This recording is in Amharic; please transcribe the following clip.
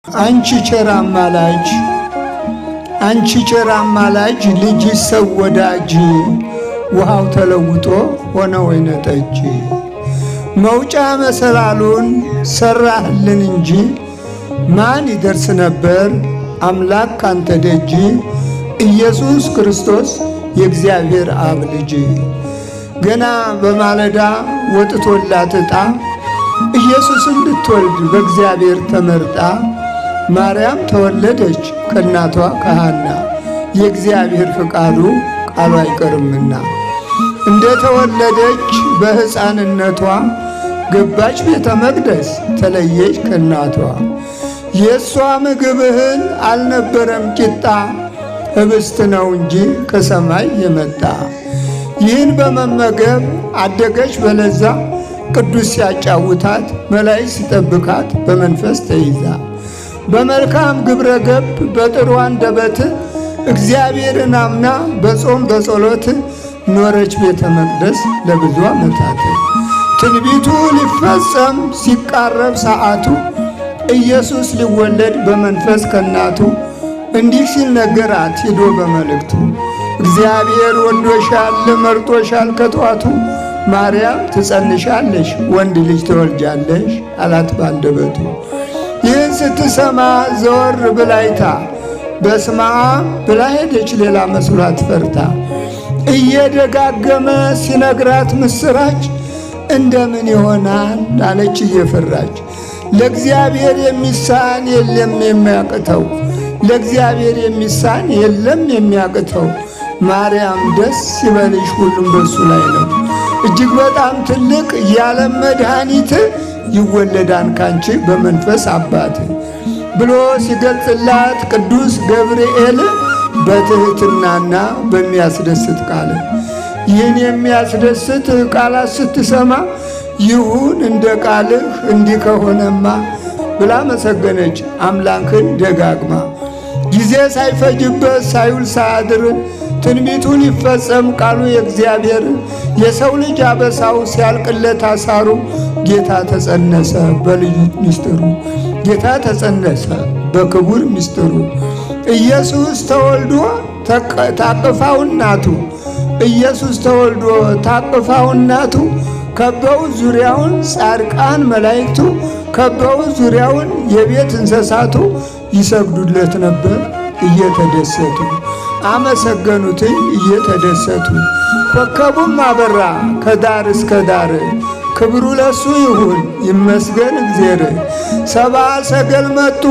አንቺ ቸር አማላጅ አንቺ ቸር አማላጅ ልጅ ሰው ወዳጅ ውሃው ተለውጦ ሆነ ወይነ ጠጅ መውጫ መሰላሉን ሰራህልን እንጂ ማን ይደርስ ነበር አምላክ ካንተ ደጅ ኢየሱስ ክርስቶስ የእግዚአብሔር አብ ልጅ ገና በማለዳ ወጥቶላት ዕጣ ኢየሱስን ልትወልድ በእግዚአብሔር ተመርጣ ማርያም ተወለደች ከእናቷ ከሐና የእግዚአብሔር ፍቃዱ ቃሉ አይቀርምና እንደ ተወለደች በሕፃንነቷ ገባች ቤተ መቅደስ ተለየች ከእናቷ የእሷ ምግብ እህል አልነበረም ቂጣ ህብስት ነው እንጂ ከሰማይ የመጣ ይህን በመመገብ አደገች በለዛ ቅዱስ ሲያጫውታት መላእክት ሲጠብቃት በመንፈስ ተይዛ በመልካም ግብረ ገብ በጥሩ አንደበት እግዚአብሔርን አምና በጾም በጸሎት ኖረች ቤተ መቅደስ ለብዙ ዓመታት። ትንቢቱ ሊፈጸም ሲቃረብ ሰዓቱ ኢየሱስ ሊወለድ በመንፈስ ከናቱ እንዲህ ሲል ነገራት ሄዶ በመልእክቱ እግዚአብሔር ወዶሻል መርጦሻል ከጧቱ ማርያም ትጸንሻለሽ ወንድ ልጅ ትወልጃለሽ አላት ባንደበቱ። ይህን ስትሰማ ዘወር ብላይታ በስመ አብ ብላ ሄደች ሌላ መስሏት ፈርታ እየደጋገመ ሲነግራት ምስራች እንደምን ይሆናል አለች እየፈራች። ለእግዚአብሔር የሚሳን የለም የሚያቅተው ለእግዚአብሔር የሚሳን የለም የሚያቅተው ማርያም ደስ ይበልሽ ሁሉም በሱ ላይ ነው እጅግ በጣም ትልቅ የዓለም መድኃኒት ይወለዳን ካንቺ በመንፈስ አባት ብሎ ሲገልጽላት ቅዱስ ገብርኤል በትህትናና በሚያስደስት ቃል ይህን የሚያስደስት ቃላት ስትሰማ ይሁን እንደ ቃልህ እንዲህ ከሆነማ ብላ መሰገነች አምላክን ደጋግማ። ጊዜ ሳይፈጅበት ሳይውል ሳያድር ትንቢቱ ሊፈጸም ቃሉ የእግዚአብሔር የሰው ልጅ አበሳው ሲያልቅለት አሳሩ ጌታ ተጸነሰ በልዩ ምስጢሩ ጌታ ተጸነሰ በክቡር ምስጢሩ ኢየሱስ ተወልዶ ታቅፋው እናቱ ኢየሱስ ተወልዶ ታቅፋው እናቱ ከበው ዙሪያውን ጻድቃን መላእክቱ ከበው ዙሪያውን የቤት እንስሳቱ ይሰግዱለት ነበር እየተደሰቱ አመሰገኑት እየተደሰቱ ኮከቡም አበራ ከዳር እስከ ዳር ክብሩ ለሱ ይሁን ይመስገን እግዚአብሔር። ሰብአ ሰገል መጡ